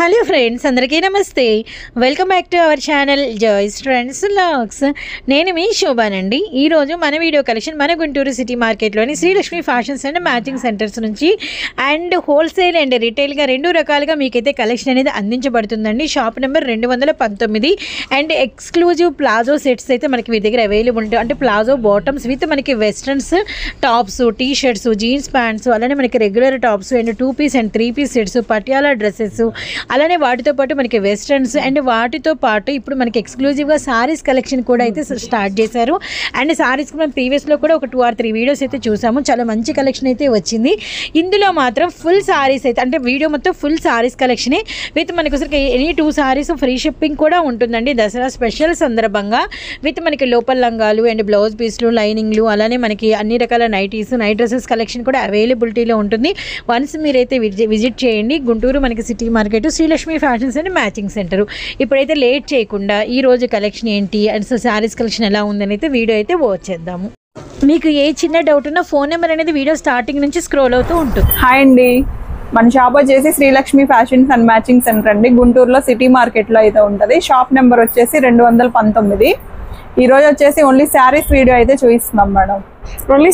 Hello friends, అందరికీ నమస్తే. Welcome back to our channel Joys Trends Vlogs. నేను మీ శోభానండి. ఈరోజు మన వీడియో కలెక్షన్ మన గుంటూరు సిటీ మార్కెట్లోని Srilakshmi fashions and matching centres నుంచి అండ్ హోల్సేల్ అండ్ రిటైల్గా రెండు రకాలుగా మీకైతే కలెక్షన్ అనేది అందించబడుతుందండి. Shop number 219 and exclusive palazzo sets అయితే మనకి మీ దగ్గర అవైలబుల్ ఉంటాయి. అంటే ప్లాజో బాటమ్స్ విత్ మనకి westerns tops, T shirts, jeans pants, అలానే మనకి regular tops and 2 piece and 3 piece sets, Patiala dresses, అలానే వాటితో పాటు మనకి వెస్ట్రన్స్ అండ్ వాటితో పాటు ఇప్పుడు మనకి ఎక్స్క్లూజివ్గా సారీస్ కలెక్షన్ కూడా అయితే స్టార్ట్ చేశారు. అండ్ సారీస్కి మనం ప్రీవియస్లో కూడా ఒక 2 or 3 వీడియోస్ అయితే చూసాము. చాలా మంచి కలెక్షన్ అయితే వచ్చింది. ఇందులో మాత్రం ఫుల్ సారీస్ అయితే అంటే వీడియో మొత్తం ఫుల్ సారీస్ కలెక్షనే విత్ మనకి ఎనీ 2 సారీస్ ఫ్రీ షిప్పింగ్ కూడా ఉంటుందండి. దసరా స్పెషల్ సందర్భంగా విత్ మనకి లోపల లంగాలు అండ్ బ్లౌజ్ పీస్లు, లైనింగ్లు, అలానే మనకి అన్ని రకాల నైటీస్, నైట్ డ్రెస్సెస్ కలెక్షన్ కూడా అవైలబిలిటీలో ఉంటుంది. వన్స్ మీరైతే విజిట్ చేయండి. గుంటూరు మనకి city market Srilakshmi fashions and matching centre. ఇప్పుడైతే లేట్ చేయకుండా ఈ రోజు కలెక్షన్ ఏంటి అండ్ శారీస్ కలెక్షన్ ఎలా ఉందని అయితే వీడియో అయితే వాచ్ చేద్దాము. మీకు ఏ చిన్న డౌట్ ఉన్నా ఫోన్ నెంబర్ అనేది వీడియో స్టార్టింగ్ నుంచి స్క్రోల్ అవుతూ ఉంటుంది. హాయ్ అండి, మన షాప్ వచ్చేసి Srilakshmi fashions and matching centre అండి. గుంటూరులో సిటీ మార్కెట్లో అయితే ఉంటుంది. షాప్ నెంబర్ వచ్చేసి 219. ఈ రోజు వచ్చేసి ఓన్లీ శారీస్ వీడియో అయితే చూపిస్తున్నాం మేడం. Only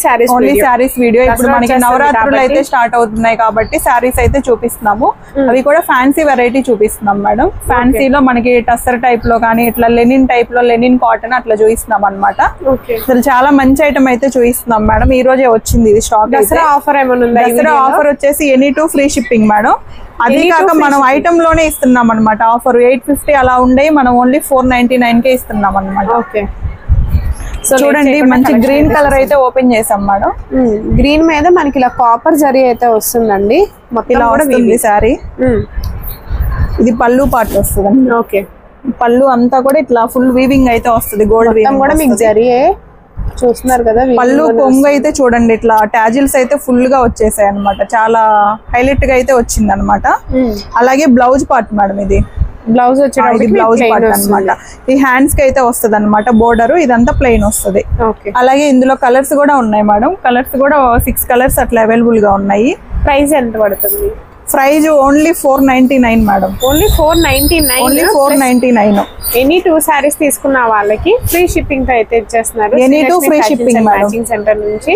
saris video. ఇప్పుడు మనకి నవరాత్రులు అయితే స్టార్ట్ అవుతున్నాయి కాబట్టి శారీస్ అయితే చూపిస్తున్నాము. అవి కూడా ఫ్యాన్సీ వెరైటీ చూపిస్తున్నాం మేడం. ఫ్యాన్సీలో మనకి టస్సర్ టైప్ లో కానీ ఇట్లా లెనిన్ టైప్ లో, లెనిన్ కాటన్ అట్లా చూపిస్తున్నాం అనమాట. అసలు చాలా మంచి ఐటమ్ అయితే చూపిస్తున్నాం మేడం. ఈ రోజే వచ్చింది ఇది స్టాక్. దసరా ఆఫర్ ఏమన్నా? దసరా ఆఫర్ వచ్చేసి ఎనీ 2 ఫ్రీ షిప్పింగ్ మేడం. అదే కాక మనం ఐటమ్ లోనే ఇస్తున్నాం అనమాట. ఆఫర్ 850 అలా ఉండే, మనం ఓన్లీ 499 కే ఇస్తున్నాం అనమాట. ఓకే, సో చూడండి, మంచి గ్రీన్ కలర్ అయితే ఓపెన్ చేసాం మేడం. గ్రీన్ మీద మనకి ఇలా కాపర్ జరీ అయితే వస్తుందండి. ఇలా వస్తుంది సారీ. ఇది పళ్ళు పార్ట్ వస్తుంది. ఓకే, పళ్ళు అంతా కూడా ఇట్లా ఫుల్ వీవింగ్ అయితే వస్తుంది. గోల్డ్ వీవింగ్ కూడా మీకు జరీయే చూస్తున్నారు కదా. పళ్ళు పొంగు అయితే చూడండి, ఇట్లా టాజిల్స్ అయితే ఫుల్ గా వచ్చేసాయి అనమాట. చాలా హైలైట్ గా అయితే వచ్చింది అనమాట. అలాగే బ్లౌజ్ పార్ట్ మేడం. ఇది బ్లౌజ్ వచ్చేది బ్లౌజ్ పార్ట్ అనమాట. ఈ హ్యాండ్స్ కి అయితే వస్తుంది అనమాట బోర్డర్. ఇదంతా ప్లెయిన్ వస్తుంది. అలాగే ఇందులో కలర్స్ కూడా ఉన్నాయి మేడం. కలర్స్ కూడా 6 కలర్స్ అట్లా అవైలబుల్ గా ఉన్నాయి. ప్రైస్ ఎంత పడుతుంది? Praise only 499 madam. Only 499. Only 499. Any 2 saris తీసుకున్న వాళ్ళకి ఫ్రీ షిప్పింగ్ తో అయితే ఇచ్చేస్తున్నారు. Any 2 free shipping matching centre నుంచి.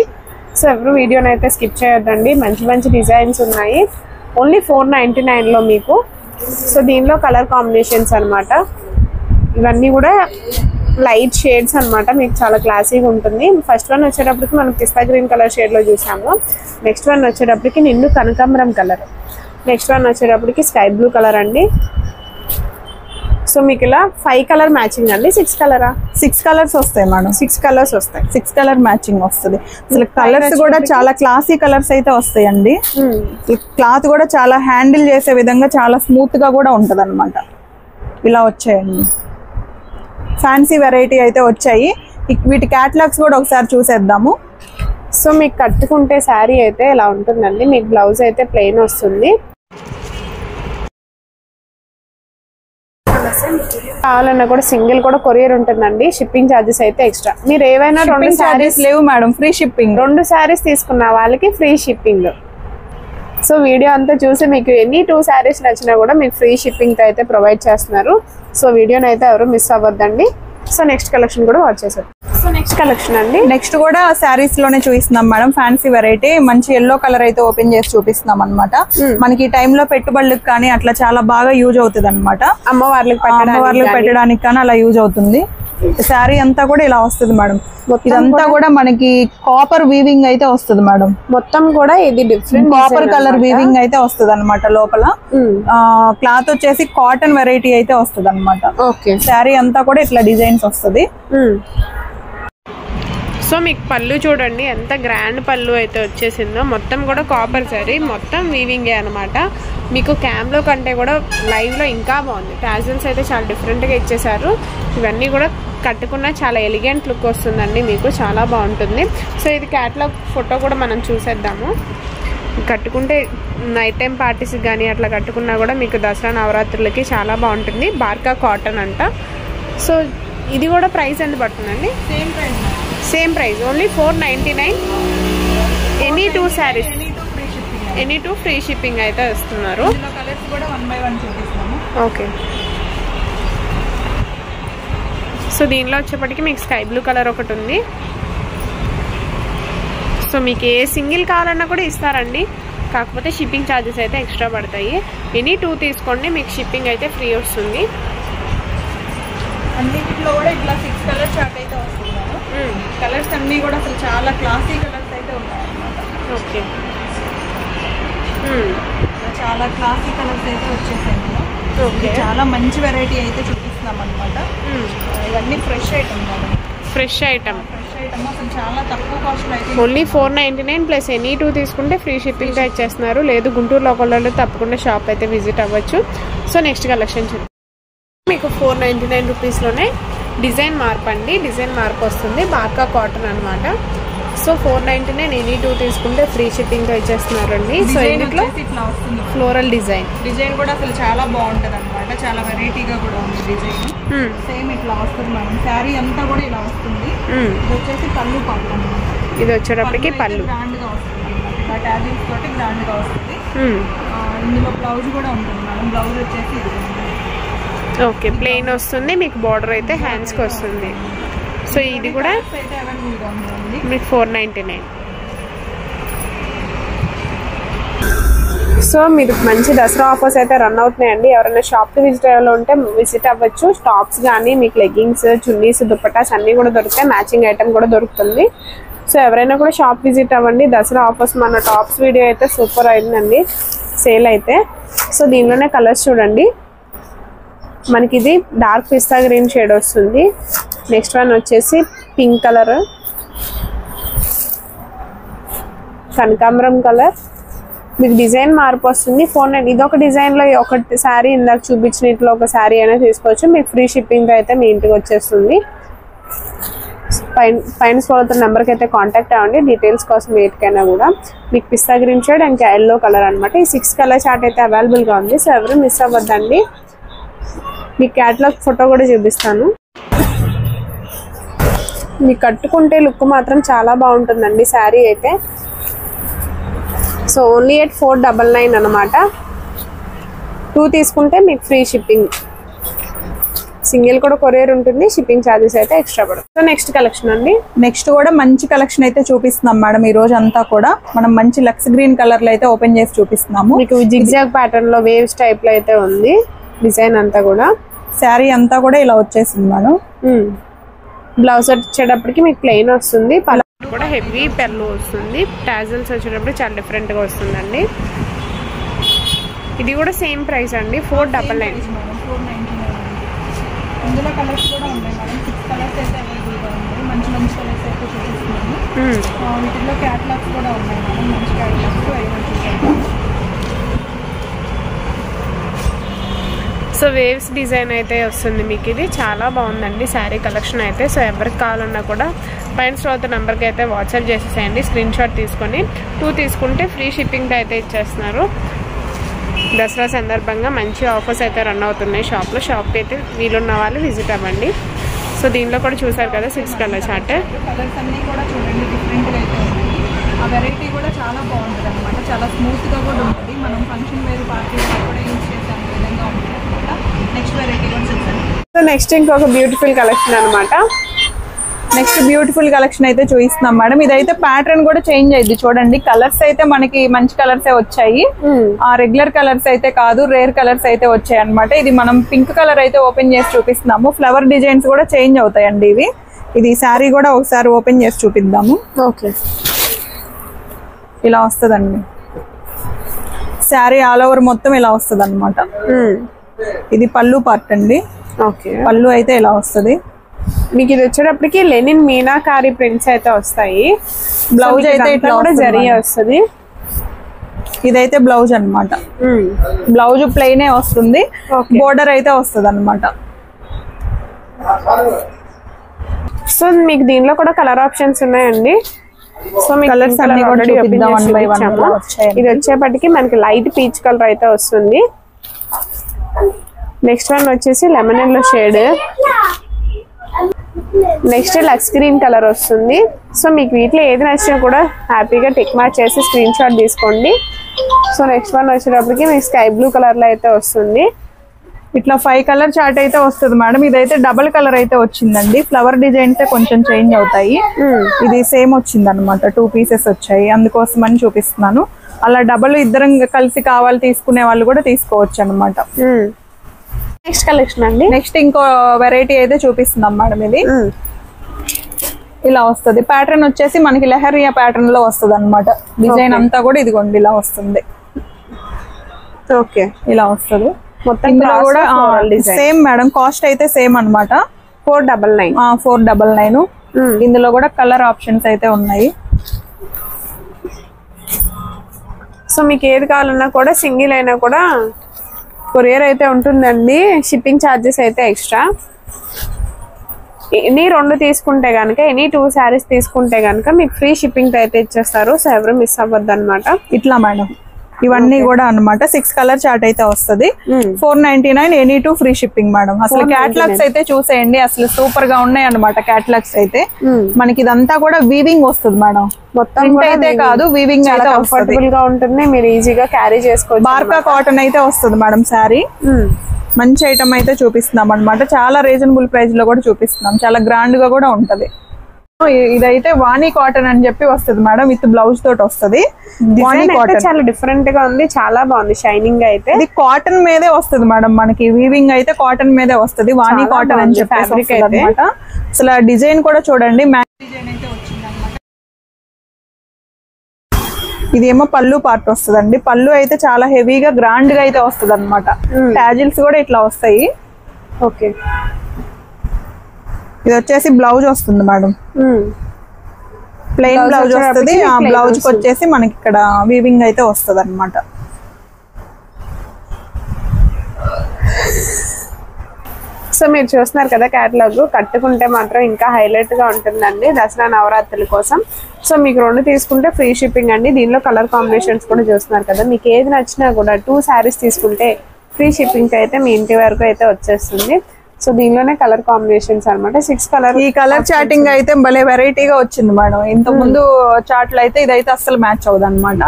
సో ఎవరు వీడియోని అయితే స్కిప్ చేయొద్దండి. మంచి మంచి డిజైన్స్ ఉన్నాయి. ఓన్లీ 499 లో మీకు. సో దీనిలో కలర్ కాంబినేషన్స్ అన్నమాట. ఇవన్నీ కూడా లైట్ షేడ్స్ అన్నమాట. మీకు చాలా క్లాసీగా ఉంటుంది. ఫస్ట్ వన్ వచ్చేటప్పటికి మనం పిస్తా గ్రీన్ కలర్ షేడ్ లో చూసాము. నెక్స్ట్ వన్ వచ్చేటప్పటికి నిండు కనకాంబరం కలర్. నెక్స్ట్ వన్ వచ్చేటప్పటికి స్కై బ్లూ కలర్ అండి. సో మీకు ఇలా 5 కలర్ మ్యాచింగ్ అండి. 6 కలరా? 6 కలర్స్ వస్తాయి మేడం. 6 కలర్స్ వస్తాయి. 6 కలర్ మ్యాచింగ్ వస్తుంది. అసలు కలర్స్ కూడా చాలా క్లాసీ కలర్స్ అయితే వస్తాయండి. క్లాత్ కూడా చాలా హ్యాండిల్ చేసే విధంగా చాలా స్మూత్ గా కూడా ఉంటది అనమాట. ఇలా వచ్చాయండి. ఫ్యాన్సీ వెరైటీ అయితే వచ్చాయి. వీటి క్యాటలాగ్స్ కూడా ఒకసారి చూసేద్దాము. సో మీకు కట్టుకుంటే శారీ అయితే ఇలా ఉంటుందండి. మీకు బ్లౌజ్ అయితే ప్లెయిన్ వస్తుంది. కావాలన్నా కూడా సింగిల్ కూడా కొరియర్ ఉంటుందండి. షిప్పింగ్ ఛార్జెస్ అయితే ఎక్స్ట్రా. మీరు ఏవైనా 2 సారీస్ లేవు మేడం, ఫ్రీ షిప్పింగ్. 2 సారీస్ తీసుకున్న వాళ్ళకి ఫ్రీ షిప్పింగ్. సో వీడియో అంతా చూసి మీకు ఎనీ 2 సారీస్ నచ్చినా కూడా మీకు ఫ్రీ షిప్పింగ్ తో అయితే ప్రొవైడ్ చేస్తున్నారు. సో వీడియోని అయితే ఎవరు మిస్ అవ్వద్దండి. సో నెక్స్ట్ కలెక్షన్ కూడా వాచ్ చేసారు. సో నెక్స్ట్ కలెక్షన్ అండి. నెక్స్ట్ కూడా శారీస్ లోనే చూపిస్తున్నాం మేడం. ఫ్యాన్సీ వెరైటీ మంచి ఎల్లో కలర్ అయితే ఓపెన్ చేసి చూపిస్తున్నాం అనమాట. మనకి ఈ టైంలో పెట్టుబడులకు కానీ అట్లా చాలా బాగా యూజ్ అవుతుంది అనమాట. అమ్మవార్లకు పెట్టడానికి కానీ అలా యూజ్ అవుతుంది. శారీ అంతా కూడా ఇలా వస్తుంది మేడం. ఇదంతా కూడా మనకి కాపర్ వీవింగ్ అయితే వస్తుంది మేడం. మొత్తం కూడా ఇది డిఫరెంట్ కాపర్ కలర్ వీవింగ్ అయితే వస్తుంది అనమాట. లోపల క్లాత్ వచ్చేసి కాటన్ వెరైటీ అయితే వస్తుంది అనమాట. శారీ అంతా కూడా ఇట్లా డిజైన్స్ వస్తుంది. సో మీకు పళ్ళు చూడండి ఎంత గ్రాండ్ పళ్ళు అయితే వచ్చేసిందో. మొత్తం కూడా కాపర్ సారీ, మొత్తం వీవింగే అనమాట. మీకు క్యామ్లో కంటే కూడా లైవ్లో ఇంకా బాగుంది. టాజిల్స్ అయితే చాలా డిఫరెంట్గా ఇచ్చేసారు. ఇవన్నీ కూడా కట్టుకున్న చాలా ఎలిగెంట్ లుక్ వస్తుందండి. మీకు చాలా బాగుంటుంది. సో ఇది క్యాటలాగ్ ఫోటో కూడా మనం చూసేద్దాము. కట్టుకుంటే నైట్ టైం పార్టీస్కి కానీ అట్లా కట్టుకున్నా కూడా మీకు దసరా నవరాత్రులకి చాలా బాగుంటుంది. బార్కా కాటన్ అంట. సో ఇది కూడా ప్రైస్ ఎంత పడుతుందండి? Same price only 499. Any 2 saris, any 2 free shipping అయితే ఇస్తున్నారు. కలర్స్ కూడా 1 by 1 చూపిస్తాము. ఓకే. సో దీనిలో వచ్చేప్పటికి మీకు స్కై బ్లూ కలర్ ఒకటి ఉంది. సో మీకు ఏ సింగిల్ కావాలన్నా కూడా ఇస్తారండి, కాకపోతే షిప్పింగ్ ఛార్జెస్ అయితే ఎక్స్ట్రా పడతాయి. ఎనీ 2 తీసుకోండి, మీకు షిప్పింగ్ అయితే ఫ్రీ వస్తుంది. అన్నిటిలో కూడా ఇట్లా 6 కలర్ చార్ట్ అయితే వస్తుంది. కలర్స్ అన్నీ కూడా అసలు చాలా క్లాసీ కలర్స్ అయితే ఉన్నాయి అన్నమాట. ఓకే. చాలా క్లాసీ కలర్స్ అయితే వచ్చేసాయి. ఓకే, చాలా మంచి వెరైటీ అయితే చూపిస్తున్నాం అనమాట. ఇవన్నీ ఫ్రెష్ ఐటమ్ కదా, ఫ్రెష్ ఐటమ్ అసలు చాలా తక్కువ కాస్ట్లో అయితే. ఓన్లీ 499 ప్లస్ ఎనీ 2 తీసుకుంటే ఫ్రీ షిప్పింగ్తో ఇచ్చేస్తున్నారు. లేదు గుంటూరు లోకల్లో తప్పకుండా షాప్ అయితే విజిట్ అవ్వచ్చు. సో నెక్స్ట్ కలెక్షన్ చూద్దాం. మీకు 499 రూపీస్లోనే డిజైన్ మార్పు అండి. డిజైన్ మార్పు వస్తుంది, బాగా కాటన్ అనమాట. సో 499 ఎనీ 2 తీసుకుంటే ఫ్రీ షిప్పింగ్తో ఇచ్చేస్తున్నారండి. సో ఇందులో ఇట్లా వస్తుంది ఫ్లోరల్ డిజైన్ కూడా అసలు చాలా బాగుంటుంది అనమాట. చాలా వెరైటీగా కూడా ఉంది డిజైన్. సేమ్ ఇట్లా వస్తుంది మేడం. శారీ అంతా కూడా ఇలా వస్తుంది. ఇది వచ్చేసి పళ్ళు పాటు అనమాట. ఇది వచ్చేటప్పటికి పళ్ళు గ్రాండ్ గా వస్తుంది అనమాట. టాజిల్స్ తోటి గ్రాండ్ గా వస్తుంది. ఇందులో బ్లౌజ్ కూడా ఉంటుంది మేడం. బ్లౌజ్ వచ్చేసి ఇది ఓకే ప్లెయిన్ వస్తుంది, మీకు బార్డర్ అయితే హ్యాండ్స్కి వస్తుంది. సో ఇది కూడా అయితే అవైలబుల్గా ఉందండి. మీకు 499. సో మీకు మంచి దసరా ఆఫర్స్ అయితే రన్ అవుతున్నాయండి. ఎవరైనా షాప్కి విజిట్ అయ్యేలో ఉంటే విజిట్ అవ్వచ్చు. టాప్స్ కానీ మీకు లెగ్గింగ్స్, చున్నీస్, దుప్పటాస్ అన్నీ కూడా దొరుకుతాయి. మ్యాచింగ్ ఐటమ్ కూడా దొరుకుతుంది. సో ఎవరైనా కూడా షాప్ విజిట్ అవ్వండి. దసరా ఆఫర్స్ మన టాప్స్ వీడియో అయితే సూపర్ అయిందండి సేల్ అయితే. సో దీనిలోనే కలర్స్ చూడండి. మనకి ఇది డార్క్ పిస్తా గ్రీన్ షేడ్ వస్తుంది. నెక్స్ట్ వన్ వచ్చేసి పింక్ కలర్, కనకాంబరం కలర్. మీకు డిజైన్ మార్పు వస్తుంది. 499 ఇదొక డిజైన్లో ఒక శారీ ఇందాక చూపించినట్లో ఒక శారీ అయినా తీసుకోవచ్చు. మీకు ఫ్రీ షిప్పింగ్తో అయితే మీ ఇంటికి వచ్చేస్తుంది. పైన స్క్రోల్ నెంబర్కి అయితే కాంటాక్ట్ అవ్వండి డీటెయిల్స్ కోసం. వేటికైనా కూడా మీకు పిస్తా గ్రీన్ షేడ్ ఇంకా ఎల్లో కలర్ అనమాట. ఈ 6 కలర్ చార్ట్ అయితే అవైలబుల్గా ఉంది. సో ఎవరు మిస్ అవ్వద్దండి. మీకు క్యాటలాగ్ ఫోటో కూడా చూపిస్తాను. మీకు కట్టుకుంటే లుక్ మాత్రం చాలా బాగుంటుందండి శారీ అయితే. సో ఓన్లీ ఎట్ 499 అనమాట. 2 తీసుకుంటే మీకు ఫ్రీ షిప్పింగ్. సింగిల్ కూడా కొరియర్ ఉంటుంది. షిప్పింగ్ ఛార్జెస్ అయితే ఎక్స్ట్రా పడుతుంది. సో నెక్స్ట్ కలెక్షన్ అండి. నెక్స్ట్ కూడా మంచి కలెక్షన్ అయితే చూపిస్తున్నాం మేడం. ఈ రోజు అంతా కూడా మనం మంచి లక్స్ గ్రీన్ కలర్ లో అయితే ఓపెన్ చేసి చూపిస్తున్నాము. మీకు జిగ్జాగ్ ప్యాటర్న్ లో వేవ్స్ టైప్ లో అయితే ఉంది డిజైన్ అంతా కూడా. శారీ అంతా కూడా ఇలా వచ్చేసింది మేడం. బ్లౌజ్ వచ్చేటప్పటికి మీకు ప్లెయిన్ వస్తుంది. పళ్ళు కూడా హెవీ పళ్ళు వస్తుంది. టాజిల్స్ వచ్చేటప్పుడు చాలా డిఫరెంట్ గా వస్తుందండి. ఇది కూడా సేమ్ ప్రైస్ అండి 499. ఇందులో కలర్స్ కూడా ఉన్నాయి మేడం. 6 కలర్స్ అయితే అవైలబుల్గా ఉన్నాయి. మంచి మంచి కలర్స్ అయితే చూపిస్తున్నాము. వీటిలో క్యాటలాగ్స్ కూడా ఉన్నాయి మేడం. మంచి క్యాటలాగ్స్ అవి చూపిస్తాము. సో వేవ్స్ డిజైన్ అయితే వస్తుంది మీకు. ఇది చాలా బాగుందండి శారీ కలెక్షన్ అయితే. సో ఎవరికి కావాలన్నా కూడా పైన స్క్రోల్ నెంబర్కి అయితే వాట్సాప్ చేసేసేయండి. స్క్రీన్ షాట్ తీసుకొని 2 తీసుకుంటే ఫ్రీ షిప్పింగ్తో అయితే ఇచ్చేస్తున్నారు. దసరా సందర్భంగా మంచి ఆఫర్స్ అయితే రన్ అవుతున్నాయి షాప్లో. షాప్కి అయితే వీలున్న వాళ్ళు విజిట్ అవ్వండి. సో దీనిలో కూడా చూసారు కదా 6 కలర్ చార్ట్. కలర్స్ అన్నీ కూడా చూడండి డిఫరెంట్గా అయితే ఉన్నాయి. ఆ వెరైటీ కూడా చాలా బాగుంటుంది అనమాట. చాలా స్మూత్గా కూడా ఉంటుంది. మనం ఫంక్షన్ వేరు పార్టీ వేరు కూడా యూజ్ చేసే విధంగా ఉంటుంది అనమాట. నెక్స్ట్ వెరైటీ కూడా చూడండి. సో నెక్స్ట్ ఇంకొక బ్యూటిఫుల్ కలెక్షన్ అనమాట. నెక్స్ట్ బ్యూటిఫుల్ కలెక్షన్ అయితే చూపిస్తున్నాం మేడం. ఇదైతే ప్యాటర్న్ కూడా చేంజ్ అయింది చూడండి. కలర్స్ అయితే మనకి మంచి కలర్స్ వచ్చాయి. ఆ రెగ్యులర్ కలర్స్ అయితే కాదు, రేర్ కలర్స్ అయితే వచ్చాయి అనమాట. ఇది మనం పింక్ కలర్ అయితే ఓపెన్ చేసి చూపిస్తున్నాము. ఫ్లవర్ డిజైన్స్ కూడా చేంజ్ అవుతాయండి ఇవి. ఇది శారీ కూడా ఒకసారి ఓపెన్ చేసి చూపిద్దాము. ఓకే, ఇలా వస్తుందండి శారీ. ఆల్ ఓవర్ మొత్తం ఇలా వస్తుంది అనమాట. ఇది పళ్ళు పార్ట్ అండి. ఓకే, పళ్ళు అయితే ఇలా వస్తుంది. మీకు ఇది వచ్చేటప్పటికి లెనిన్ మీనాకారి ప్రింట్స్ అయితే వస్తాయి. బ్లౌజ్ అయితే ఇట్లా కూడా జరీ వస్తుంది. ఇదైతే బ్లౌజ్ అనమాట. బ్లౌజ్ ప్లెయినే వస్తుంది. బోర్డర్ అయితే వస్తుంది అనమాట. సో మీకు దీనిలో కూడా కలర్ ఆప్షన్స్ ఉన్నాయండి. సో మీకు కలర్స్ అన్ని కూడా చూపిద్దాం వన్ బై వన్. ఇది వచ్చేపటికి మనకి లైట్ పీచ్ కలర్ అయితే వస్తుంది. నెక్స్ట్ వన్ వచ్చేసి lemon yellow shade. Next lux green colour వస్తుంది. సో మీకు వీటిలో ఏది నచ్చినా కూడా హ్యాపీగా టిక్ మార్క్ చేసి స్క్రీన్ షాట్ తీసుకోండి. సో నెక్స్ట్ వన్ వచ్చేటప్పటికి మీకు స్కై బ్లూ కలర్ లో అయితే వస్తుంది. ఇట్లా 5 కలర్ చార్ట్ అయితే వస్తుంది మేడం. ఇదైతే డబుల్ కలర్ అయితే వచ్చిందండి. ఫ్లవర్ డిజైన్స్ కొంచెం చేంజ్ అవుతాయి. ఇది సేమ్ వచ్చింది అనమాట, 2 పీసెస్ వచ్చాయి, అందుకోసం అని చూపిస్తున్నాను. అలా డబుల్ ఇద్దరం కలిసి కావాలి తీసుకునే వాళ్ళు కూడా తీసుకోవచ్చు అనమాట. నెక్స్ట్ కలెక్షన్ అండి. నెక్స్ట్ ఇంకో వెరైటీ అయితే చూపిస్తున్నాం మేడం. ఇది ఇలా వస్తుంది. ప్యాటర్న్ వచ్చేసి మనకి లెహరియా ప్యాటర్న్ లో వస్తుంది అనమాట. డిజైన్ అంతా కూడా ఇదిగోండి ఇలా వస్తుంది. ఓకే, ఇలా వస్తుంది. ఇందులో కూడా సేమ్ మేడం, కాస్ట్ అయితే సేమ్ అనమాట. 499. 499. ఇందులో కూడా కలర్ ఆప్షన్స్ అయితే ఉన్నాయి. సో మీకు ఏది కావాలన్నా కూడా సింగిల్ అయినా కూడా కొరియర్ అయితే ఉంటుందండి. షిప్పింగ్ ఛార్జెస్ అయితే ఎక్స్ట్రా. ఎనీ 2 తీసుకుంటే కనుక, ఎనీ 2 శారీస్ తీసుకుంటే కనుక మీకు ఫ్రీ షిప్పింగ్ అయితే ఇచ్చేస్తారు. సో ఎవరు మిస్ అవ్వద్దు అనమాట. ఇట్లా మేడం ఇవన్నీ కూడా అన్నమాట. 6 కలర్ చార్ట్ అయితే వస్తుంది. 499, ఎనీ 2 ఫ్రీ షిప్పింగ్ మేడం. అసలు క్యాటలాగ్స్ అయితే చూసేయండి, అసలు సూపర్ గా ఉన్నాయి అన్నమాట క్యాటలాగ్స్ అయితే. మనకి ఇదంతా కూడా వీవింగ్ వస్తుంది మేడం. మొత్తం అయితే కాదు, వీవింగ్ అయితే కంఫర్టబుల్ గా ఉంటుంది. మీరు ఈజీగా క్యారీ చేసుకోవచ్చు. బార్కా కాటన్ అయితే వస్తుంది మేడం శారీ. మంచి ఐటమ్ అయితే చూపిస్తున్నాం అనమాట. చాలా రీజనబుల్ ప్రైస్ లో కూడా చూపిస్తున్నాం. చాలా గ్రాండ్ గా కూడా ఉంటది. ఇదైతే వాణి కాటన్ అని చెప్పి వస్తుంది మేడం. విత్ బ్లౌజ్ తోటి వస్తుంది. వాణి కాటన్ చాలా డిఫరెంట్ గా ఉంది, చాలా బాగుంది. షైనింగ్ అయితే ఇది కాటన్ మీదే వస్తుంది మేడం. మనకి వీవింగ్ అయితే కాటన్ మీదే వస్తుంది. వాణి కాటన్ అని చెప్పి ఫ్యాబ్రిక్ అయితే అసలు డిజైన్ కూడా చూడండి. డిజైన్ అయితే వచ్చింది అనమాట. ఇదేమో పళ్ళు పార్ట్ వస్తుందండి. పళ్ళు అయితే చాలా హెవీగా గ్రాండ్ గా అయితే వస్తుంది అనమాట. ట్యాజిల్స్ కూడా ఇట్లా వస్తాయి. ఓకే, ఇది వచ్చేసి బ్లౌజ్ వస్తుంది మేడం. ప్లెయిన్ బ్లౌజ్ వస్తుంది. ఆ బ్లౌజ్ కి వచ్చేసి మనకి ఇక్కడ వీవింగ్ అయితే వస్తుంది అనమాట. సో మీరు చూస్తున్నారు కదా క్యాటలాగ్. కట్టుకుంటే మాత్రం ఇంకా హైలైట్ గా ఉంటుందండి దసరా నవరాత్రుల కోసం. సో మీకు 2 తీసుకుంటే ఫ్రీ షిప్పింగ్ అండి. దీనిలో కలర్ కాంబినేషన్స్ కూడా చూస్తున్నారు కదా. మీకు ఏది నచ్చినా కూడా 2 శారీస్ తీసుకుంటే ఫ్రీ షిప్పింగ్ అయితే మీ ఇంటి వరకు అయితే వచ్చేస్తుంది. సో దీనిలోనే కలర్ కాంబినేషన్స్ అనమాట. 6 కలర్. ఈ కలర్ చాటింగ్ అయితే భలే వెరైటీగా వచ్చింది మేడం. ఇంత ముందు చాట్లు అయితే ఇదైతే అస్సలు మ్యాచ్ అవ్వదు అనమాట.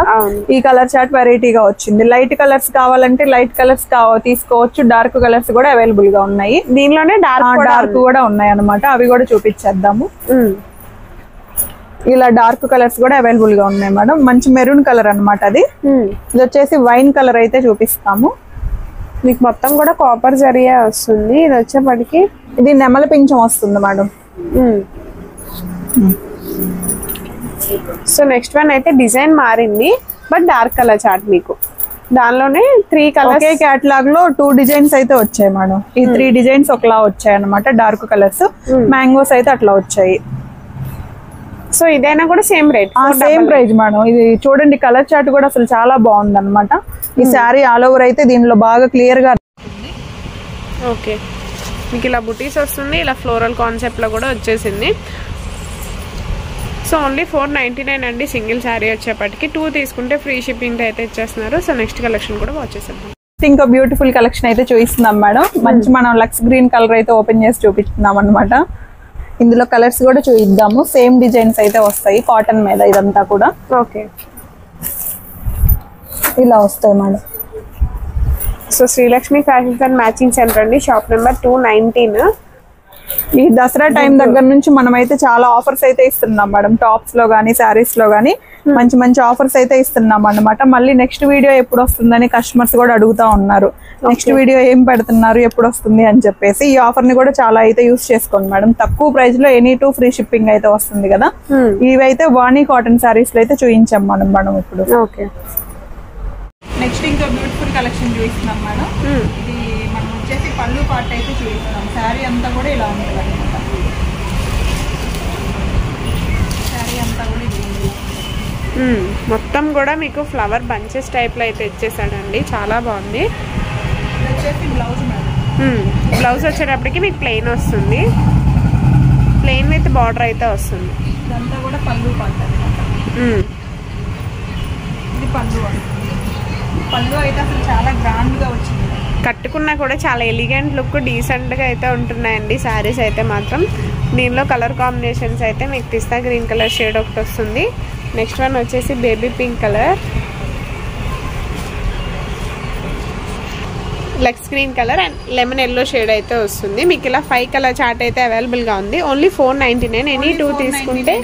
ఈ కలర్ చాట్ వెరైటీగా వచ్చింది. లైట్ కలర్స్ కావాలంటే లైట్ కలర్స్ తీసుకోవచ్చు. డార్క్ కలర్స్ కూడా అవైలబుల్ గా ఉన్నాయి. దీనిలోనే డార్క్ కూడా ఉన్నాయి అనమాట. అవి కూడా చూపించేద్దాము. ఇలా డార్క్ కలర్స్ కూడా అవైలబుల్ గా ఉన్నాయి మేడం. మంచి మెరూన్ కలర్ అనమాట. అది ఇది వచ్చేసి వైన్ కలర్ అయితే చూపిస్తాము. మీకు మొత్తం కూడా కాపర్ జరియా వస్తుంది. ఇది వచ్చేప్పటికి ఇది నెమల పింఛం వస్తుంది మేడం. సో నెక్స్ట్ వన్ అయితే డిజైన్ మారింది, బట్ డార్క్ కలర్ చార్ట్. మీకు దానిలోనే 3 కలర్స్. ఒకే క్యాటలాగ్ లో 2 డిజైన్స్ అయితే వచ్చాయి మేడం. ఈ 3 డిజైన్స్ ఒకలా వచ్చాయి అనమాట. డార్క్ కలర్స్, మ్యాంగోస్ అయితే అట్లా వచ్చాయి. సో ఇదైనా కూడా same rate, same price madam. ఇది చూడండి, కలర్ చార్ట్ కూడా అసలు చాలా బాగుంది అనమాట. ఈ శారీ ఆల్ ఓవర్ అయితే దీనిలో బాగా క్లియర్ గా. ఓకే, మీకు ఇలా బుటీస్ వస్తుంది. ఇలా ఫ్లోరల్ కాన్సెప్ట్ లో కూడా వచ్చేసింది. సో ఓన్లీ 499 అండి సింగిల్ శారీ వచ్చేప్పటికి. 2 తీసుకుంటే ఫ్రీ షిప్పింగ్ అయితే ఇచ్చేస్తున్నారు. సో నెక్స్ట్ కలెక్షన్ కూడా వాచ్ చేసేద్దాం. ఇంకా బ్యూటిఫుల్ కలెక్షన్ అయితే చూపిస్తున్నాం మేడం. మంచి మనం లక్స్ గ్రీన్ కలర్ అయితే ఓపెన్ చేసి చూపిస్తున్నాం అనమాట. ఇందులో కలర్స్ కూడా చూపిద్దాము. సేమ్ డిజైన్స్ అయితే వస్తాయి కాటన్ మీద. ఇదంతా కూడా ఓకే, ఇలా వస్తాయి madam. So Srilakshmi fashions and matching centre అండి. Shop number 219. ఈ దసరా టైం దగ్గర నుంచి మనం అయితే చాలా ఆఫర్స్ అయితే ఇస్తున్నాం మేడం. టాప్స్ లో గానీ, శారీస్ లో గానీ మంచి మంచి ఆఫర్స్ అయితే ఇస్తున్నాం అన్నమాట. మళ్ళీ నెక్స్ట్ వీడియో ఎప్పుడు వస్తుందని కస్టమర్స్ కూడా అడుగుతా ఉన్నారు. నెక్స్ట్ వీడియో ఏం పెడుతున్నారు, ఎప్పుడు వస్తుంది అని చెప్పేసి. ఈ ఆఫర్ ని కూడా చాలా అయితే యూస్ చేసుకోండి మేడం. తక్కువ ప్రైస్ లో ఎనీ 2 ఫ్రీ షిప్పింగ్ అయితే వస్తుంది కదా. ఇవైతే వాణి కాటన్ శారీస్ లో అయితే చూపించాం మనం ఇప్పుడు. ఓకే, నెక్స్ట్ ఇంకా బ్యూటిఫుల్ కలెక్షన్ చూపిస్తున్నాం మేడం. ఇది మనం వచ్చేసి పళ్ళు పార్ట్ అయితే చూపిస్తున్నాం. శారీ అంతా కూడా ఇలా ఉంటుంది అనమాట. శారీ అంతా కూడా ఇది మొత్తం కూడా మీకు ఫ్లవర్ బంచెస్ టైప్ లో అయితే ఇచ్చేసాడండి. చాలా బాగుంది. ఇది వచ్చేసి బ్లౌజ్ మేడం. బ్లౌజ్ వచ్చేటప్పటికి మీకు ప్లెయిన్ వస్తుంది. ప్లెయిన్ విత్ బార్డర్ అయితే వస్తుంది. ఇదంతా కూడా పళ్ళు పార్ట్ అనమాట. ఇది పళ్ళు వస్తుంది. పళ్ళు అయితే అసలు చాలా గ్రాండ్ గా వచ్చింది. కట్టుకున్నా కూడా చాలా ఎలిగెంట్ లుక్, డీసెంట్ గా అయితే ఉంటున్నాయండి శారీస్ అయితే మాత్రం. దీనిలో కలర్ కాంబినేషన్స్ అయితే మీకు పిస్తా గ్రీన్ కలర్ షేడ్ ఒకటి వస్తుంది. నెక్స్ట్ వన్ వచ్చేసి baby pink colour. Lux green colour and lemon yellow shade అయితే వస్తుంది. మీకు ఇలా 5 కలర్ చార్ట్ అయితే అవైలబుల్ గా ఉంది. ఓన్లీ 499. ఎనీ 2 తీసుకుంటే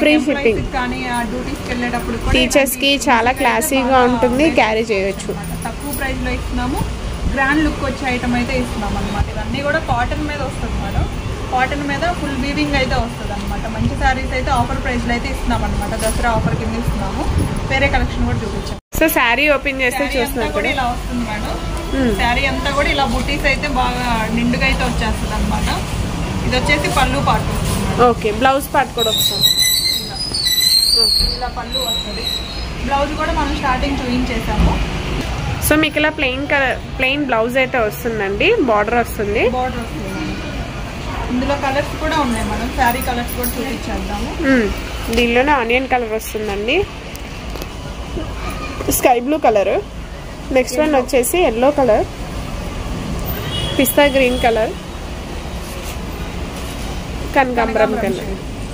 ఫ్రీ షిప్పింగ్. టీచర్స్ కి చాలా క్లాసీగా ఉంటుంది, క్యారీ చేయొచ్చు. తక్కువ ప్రైస్ లో ఇస్తున్నాము, గ్రాండ్ లుక్ వచ్చే ఐటమ్ అయితే ఇస్తున్నాం అనమాట. ఇవన్నీ కూడా కాటన్ మీద వస్తుంది మేడం. కాటన్ మీద ఫుల్ వీవింగ్ అయితే వస్తుంది అనమాట. మంచి శారీస్ అయితే ఆఫర్ ప్రైస్ లో అయితే ఇస్తున్నాం అనమాట. దసరా ఆఫర్ కింద ఇస్తున్నాము. వేరే కలెక్షన్ కూడా చూపించాం. సో శారీ ఓపెన్ చేస్తే చూస్తున్నారు ఇలా వస్తుంది మేడం. శారీ అంతా కూడా ఇలా బుటీస్ అయితే బాగా నిండుగా అయితే వచ్చేస్తుంది అనమాట. ఇది వచ్చేసి పళ్ళు పార్ట్ వస్తుంది. ఓకే, బ్లౌజ్ పార్ట్ కూడా వస్తుంది. ఇలా పళ్ళు వస్తుంది. బ్లౌజ్ కూడా మనం స్టార్టింగ్ చూపించేసాము. సో మీకు ఇలా ప్లెయిన్ బ్లౌజ్ అయితే వస్తుందండి. బార్డర్ వస్తుంది. బార్డర్ వస్తుంది. ఇందులో కలర్స్ కూడా ఉన్నాయి మనం. శారీ కలర్స్ కూడా చూపించేద్దాము. దీనిలోనే ఆనియన్ కలర్ వస్తుందండి, sky blue colour, next one వచ్చేసి ఎల్లో కలర్, పిస్తా గ్రీన్ కలర్, కనకాంబరం కలర్.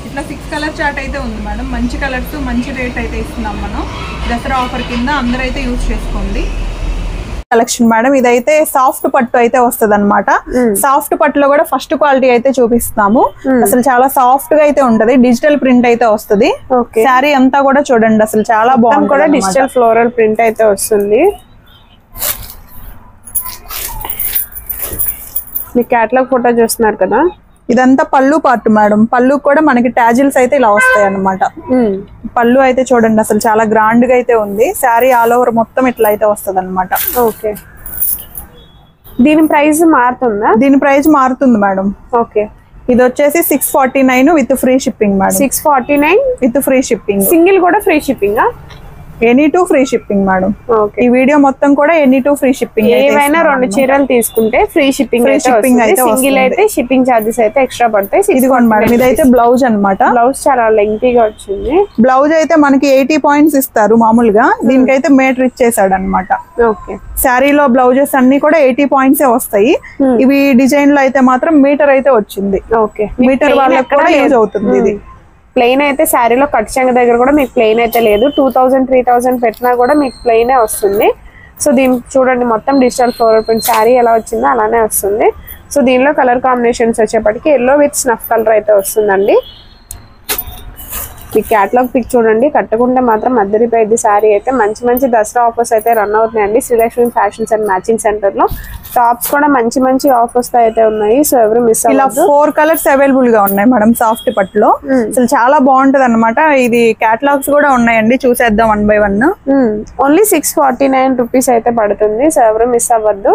ఇట్లా 6 కలర్ చార్ట్ అయితే ఉంది మేడం. మంచి కలర్స్, మంచి రేట్ అయితే ఇస్తున్నాం మనం. దసరా ఆఫర్ కింద అందరూ అయితే యూజ్ చేసుకోండి. కలెక్షన్ మేడం, ఇదైతే సాఫ్ట్ పట్టు అయితే వస్తుంది అనమాట. సాఫ్ట్ పట్టులో కూడా ఫస్ట్ క్వాలిటీ అయితే చూపిస్తాము. అసలు చాలా సాఫ్ట్ గా అయితే ఉంటది. డిజిటల్ ప్రింట్ అయితే వస్తుంది. శారీ అంతా కూడా చూడండి, అసలు చాలా బాగుంది. కూడా డిజిటల్ ఫ్లోరల్ ప్రింట్ అయితే వస్తుంది. మీ క్యాటలాగ్ ఫోటో చూస్తున్నారు కదా, ఇదంతా పళ్ళు పార్ట్ మేడం. పళ్ళు కూడా మనకి టాజిల్స్ అయితే ఇలా వస్తాయి అన్నమాట. పళ్ళు అయితే చూడండి, అసలు చాలా గ్రాండ్ గా అయితే ఉంది. శారీ ఆల్ ఓవర్ మొత్తం ఇట్లా అయితే వస్తుంది అనమాట. ఓకే, దీని ప్రైస్ మారుతుందా? దీని ప్రైస్ మారుతుంది మేడం. ఓకే, ఇది వచ్చేసి 649 with free shipping madam. 649 with free shipping. Single కూడా free shipping. Any 2 free shipping madam. ఈ వీడియో మొత్తం కూడా ఎనీ 2 ఫ్రీ షిప్పింగ్. ఏవైనా 2 చీరలు తీసుకుంటే ఫ్రీ షిప్పింగ్ అయితే సింగిల్ అయితే షిప్పింగ్ చార్జెస్ అయితే ఎక్స్ట్రా పడతాయి. ఇదిగోండి మేడం, ఇదైతే బ్లౌజ్ అన్నమాట. బ్లౌజ్ చాలా లెంగ్తీగా వచ్చింది. బ్లౌజ్ అయితే మనకి 80 పాయింట్స్ ఇస్తారు మామూలుగా. దీనికైతే మీటర్ ఇచ్చేసాడు అనమాట. ఓకే, శారీలో బ్లౌజెస్ అన్ని కూడా 80 పాయింట్స్ వస్తాయి. ఇవి డిజైన్ లో అయితే మాత్రం మీటర్ అయితే వచ్చింది. ఓకే, మీటర్ వాళ్ళకి కూడా యూజ్ అవుతుంది. ఇది ప్లెయిన్ అయితే శారీలో కట్ చెంగ దగ్గర కూడా మీకు ప్లెయిన్ అయితే లేదు. 2000 3000 పెట్టినా కూడా మీకు ప్లెయినే వస్తుంది. సో దీన్ని చూడండి, మొత్తం డిజిటల్ ఫ్లోరల్ ప్రింట్. శారీ ఎలా వచ్చిందో అలానే వస్తుంది. సో దీనిలో కలర్ కాంబినేషన్స్ వచ్చేప్పటికి ఎల్లో విత్ స్నఫ్ కలర్ అయితే వస్తుందండి. ఈ క్యాటలాగ్ పిక్ చూడండి, కట్టుకుంటే మాత్రం అద్దరిపోయింది శారీ అయితే. మంచి మంచి దసరా ఆఫర్స్ అయితే రన్ అవుతున్నాయండి Srilakshmi fashions and matching centre లో. టాప్స్ కూడా మంచి మంచి ఆఫర్స్ అయితే ఉన్నాయి. సో ఎవరు మిస్ అవ్వద్దు. 4 కలర్స్ అవైలబుల్ గా ఉన్నాయి మేడం సాఫ్ట్ పట్టులో. అసలు చాలా బాగుంటది అనమాట. ఇది క్యాటలాగ్స్ కూడా ఉన్నాయండి, చూసేద్దాం 1 by 1. ఓన్లీ 649 రూపీస్ అయితే పడుతుంది. సో ఎవరు మిస్ అవ్వద్దు.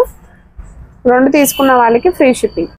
2 తీసుకున్న వాళ్ళకి ఫ్రీ షిప్పింగ్.